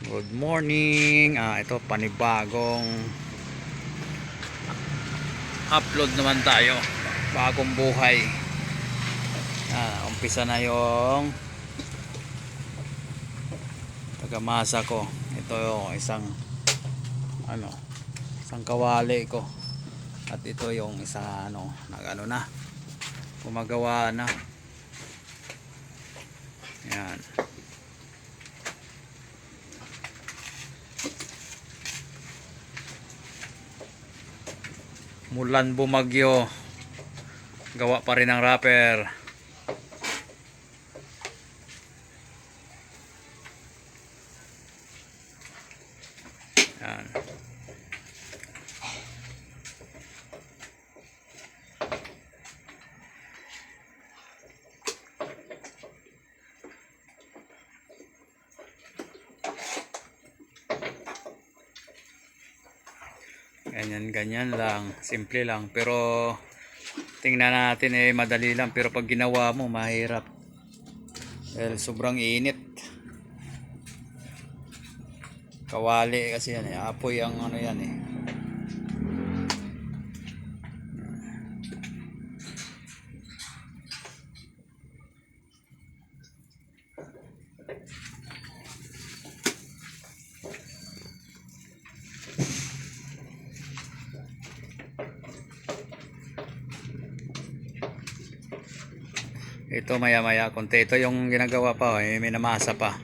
Good morning. Ito panibagong upload naman tayo. Bagong buhay. Umpisa na yung tagamasa ko. Ito yung isang isang kawali ko. At ito yung isang nagano na. Gumagawa na. Yan. Mulan bumagyo, gawa pa rin ang wrapper. Yan. Ganyan lang, simple lang, pero tingnan natin madali lang, pero pag ginawa mo mahirap dahil sobrang init. Kawali kasi yan apoy ang yan Ito maya konti. Ito yung ginagawa pa, may namasa pa.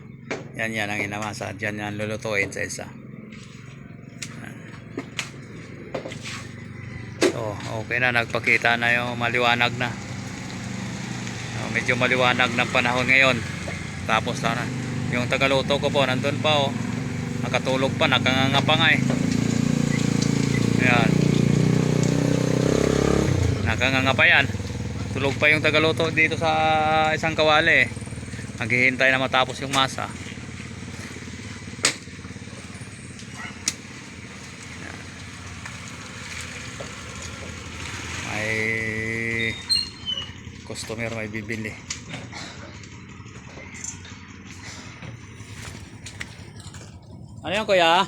Yan ang inamasa. Diyan yan lulutuin sa isa. So, okay na, nagpakita na yung maliwanag na. Medyo maliwanag ng panahon ngayon. Tapos na yung tagaluto ko po, nandun pa nakatulog pa, nakanganga pa nga Ayan. Nakanganga pa yan. Tulog pa yung tagaluto dito sa isang kawali Naghihintay na matapos yung masa. May customer, may bibili. Ano yan kuya?